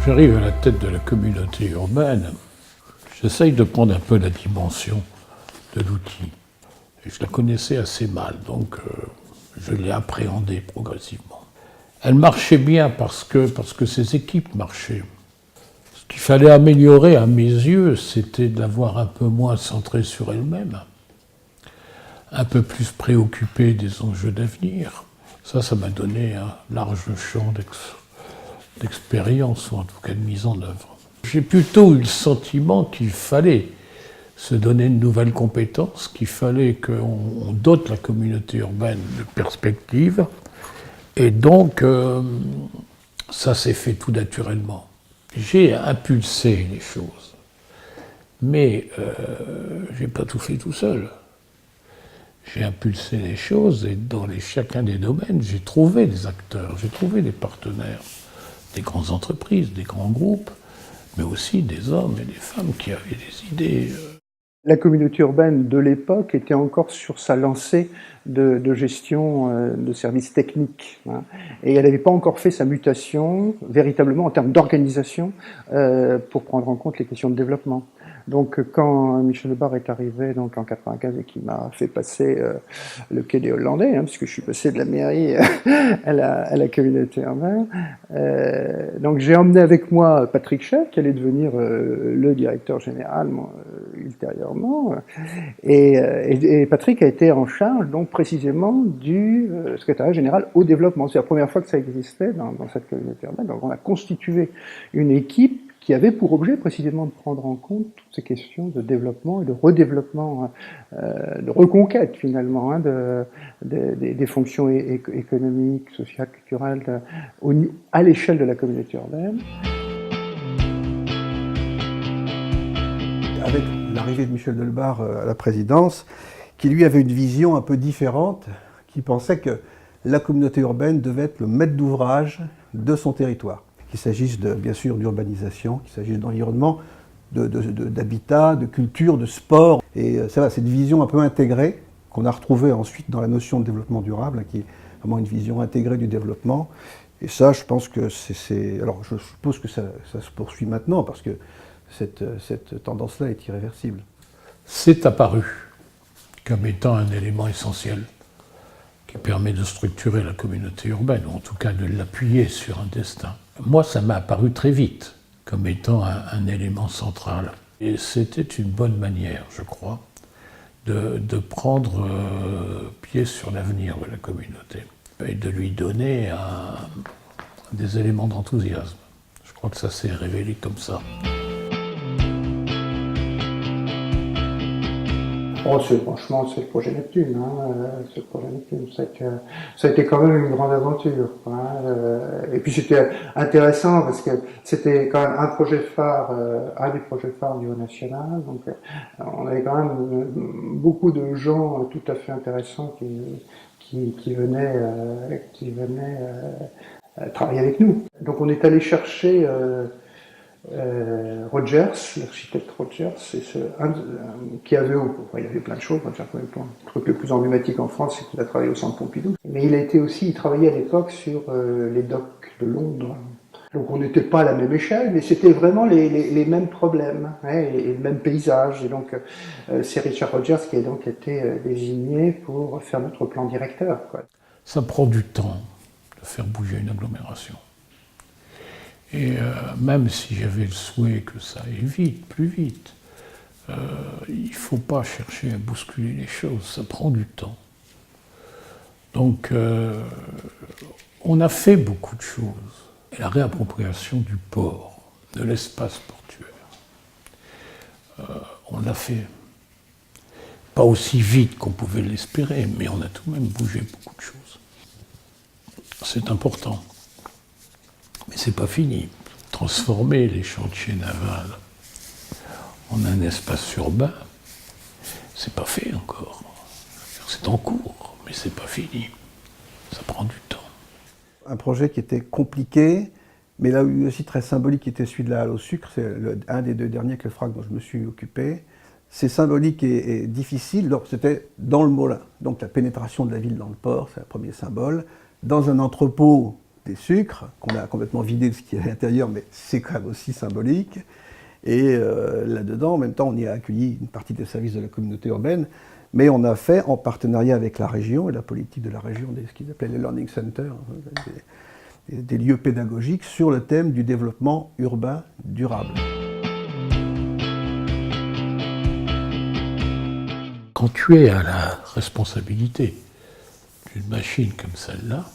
J'arrive à la tête de la communauté urbaine, j'essaye de prendre un peu la dimension de l'outil. Et je la connaissais assez mal, donc je l'ai appréhendée progressivement. Elle marchait bien parce que ses équipes marchaient. Ce qu'il fallait améliorer à mes yeux, c'était de l'avoir un peu moins centrée sur elle-même, un peu plus préoccupée des enjeux d'avenir. Ça m'a donné un large champ d'expérience, ou en tout cas de mise en œuvre. J'ai plutôt eu le sentiment qu'il fallait se donner de nouvelles compétences, qu'il fallait qu'on dote la communauté urbaine de perspectives, et donc ça s'est fait tout naturellement. J'ai impulsé les choses, mais je n'ai pas tout fait tout seul. J'ai impulsé les choses et dans chacun des domaines, j'ai trouvé des acteurs, j'ai trouvé des partenaires, des grandes entreprises, des grands groupes, mais aussi des hommes et des femmes qui avaient des idées. La communauté urbaine de l'époque était encore sur sa lancée de gestion de services techniques, hein, et elle n'avait pas encore fait sa mutation véritablement en termes d'organisation pour prendre en compte les questions de développement. Donc quand Michel Delbarre est arrivé donc en 95 et qui m'a fait passer le quai des Hollandais, hein, puisque je suis passé de la mairie à la communauté urbaine, donc j'ai emmené avec moi Patrick Chef, qui allait devenir le directeur général ultérieurement, et Patrick a été en charge donc précisément du secrétariat général au développement. C'est la première fois que ça existait dans cette communauté urbaine. Donc on a constitué une équipe qui avait pour objet précisément de prendre en compte toutes ces questions de développement et de redéveloppement, de reconquête finalement, hein, des fonctions économiques, sociales, culturelles à l'échelle de la communauté urbaine. Avec l'arrivée de Michel Delbarre à la présidence, qui lui avait une vision un peu différente, qui pensait que la communauté urbaine devait être le maître d'ouvrage de son territoire. Qu'il s'agisse bien sûr d'urbanisation, qu'il s'agisse d'environnement, d'habitat, de culture, de sport. Et c'est cette vision un peu intégrée qu'on a retrouvée ensuite dans la notion de développement durable, qui est vraiment une vision intégrée du développement. Et ça, je pense que c'est... Alors, je suppose que ça se poursuit maintenant, parce que cette tendance-là est irréversible. C'est apparu comme étant un élément essentiel qui permet de structurer la communauté urbaine, ou en tout cas de l'appuyer sur un destin. Moi, ça m'a apparu très vite comme étant un élément central. Et c'était une bonne manière, je crois, de prendre pied sur l'avenir de la communauté et de lui donner des éléments d'enthousiasme. Je crois que ça s'est révélé comme ça. Oh, franchement, c'est le projet Neptune. Hein, c'est le projet Neptune. Ça a été quand même une grande aventure. Hein, et puis c'était intéressant parce que c'était quand même un projet phare, un des projets phares au niveau national. Donc on avait quand même beaucoup de gens tout à fait intéressants qui venaient travailler avec nous. Donc on est allé chercher Rogers, l'architecte Rogers, qui avait, il avait plein de choses. Le truc le plus emblématique en France, c'est qu'il a travaillé au Centre Pompidou. Mais il travaillait à l'époque sur les docks de Londres. Donc on n'était pas à la même échelle, mais c'était vraiment les mêmes problèmes, hein, et le même paysage. Et donc c'est Richard Rogers qui a donc été désigné pour faire notre plan directeur, quoi. Ça prend du temps de faire bouger une agglomération. Et même si j'avais le souhait que ça aille vite, plus vite, il ne faut pas chercher à bousculer les choses, ça prend du temps. Donc on a fait beaucoup de choses. Et la réappropriation du port, de l'espace portuaire, on l'a fait. Pas aussi vite qu'on pouvait l'espérer, mais on a tout de même bougé beaucoup de choses. C'est important. Mais c'est pas fini. Transformer les chantiers navals en un espace urbain, c'est pas fait encore. C'est en cours, mais c'est pas fini. Ça prend du temps. Un projet qui était compliqué, mais là aussi très symbolique, qui était celui de la halle au sucre. C'est un des deux derniers que le FRAC dont je me suis occupé. C'est symbolique et difficile. C'était dans le Molin. Donc la pénétration de la ville dans le port, c'est le premier symbole. Dans un entrepôt des sucres, qu'on a complètement vidé de ce qu'il y a à l'intérieur, mais c'est quand même aussi symbolique. Et là-dedans, en même temps, on y a accueilli une partie des services de la communauté urbaine, mais on a fait, en partenariat avec la région et la politique de la région, ce qu'ils appelaient les learning centers, des lieux pédagogiques sur le thème du développement urbain durable. Quand tu es à la responsabilité d'une machine comme celle-là,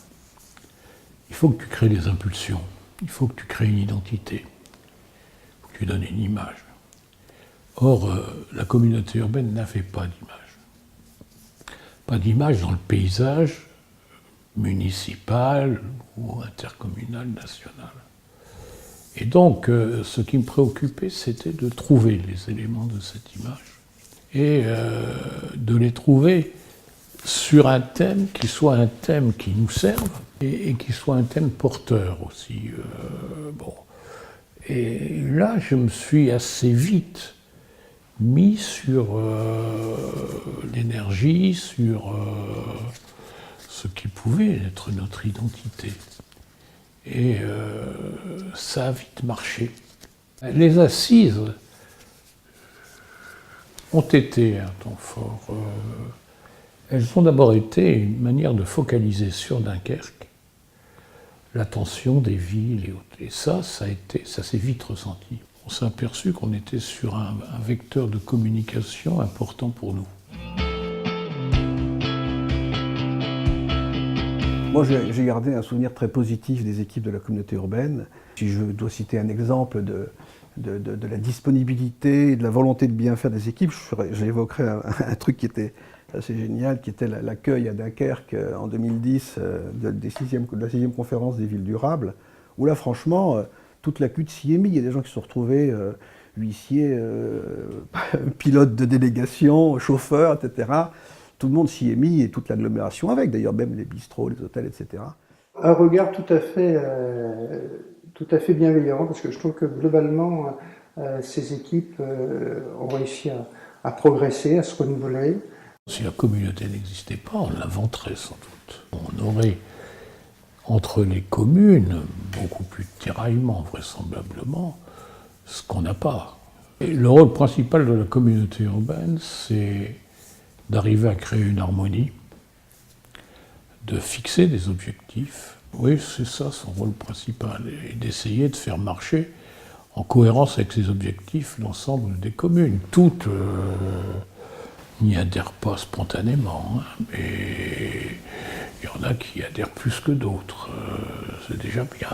il faut que tu crées des impulsions, il faut que tu crées une identité, il faut que tu donnes une image. Or, la communauté urbaine n'avait pas d'image. Pas d'image dans le paysage municipal ou intercommunal, national. Et donc, ce qui me préoccupait, c'était de trouver les éléments de cette image et de les trouver sur un thème qui soit un thème qui nous serve et qui soit un thème porteur aussi. Bon. Et là, je me suis assez vite mis sur l'énergie, sur ce qui pouvait être notre identité. Et ça a vite marché. Les assises ont été un temps fort. Elles ont d'abord été une manière de focaliser sur Dunkerque l'attention des villes et autres. Et ça s'est vite ressenti. On s'est aperçu qu'on était sur un vecteur de communication important pour nous. Moi, j'ai gardé un souvenir très positif des équipes de la communauté urbaine. Si je dois citer un exemple de la disponibilité et de la volonté de bien faire des équipes, j'évoquerai un truc qui était assez génial, qui était l'accueil à Dunkerque en 2010 de la 6e conférence des villes durables, où là, franchement, toute la CUT s'y est mise. Il y a des gens qui se sont retrouvés huissiers, pilotes de délégation, chauffeurs, etc. Tout le monde s'y est mis, et toute l'agglomération avec, d'ailleurs même les bistrots, les hôtels, etc. Un regard tout à fait bienveillant, parce que je trouve que globalement, ces équipes ont réussi à progresser, à se renouveler. Si la communauté n'existait pas, on l'inventerait sans doute. On aurait, entre les communes, beaucoup plus de tiraillements, vraisemblablement, ce qu'on n'a pas. Et le rôle principal de la communauté urbaine, c'est d'arriver à créer une harmonie, de fixer des objectifs. Oui, c'est ça son rôle principal, et d'essayer de faire marcher en cohérence avec ces objectifs l'ensemble des communes. Toutes n'y adhèrent pas spontanément, hein, mais il y en a qui adhèrent plus que d'autres. C'est déjà bien.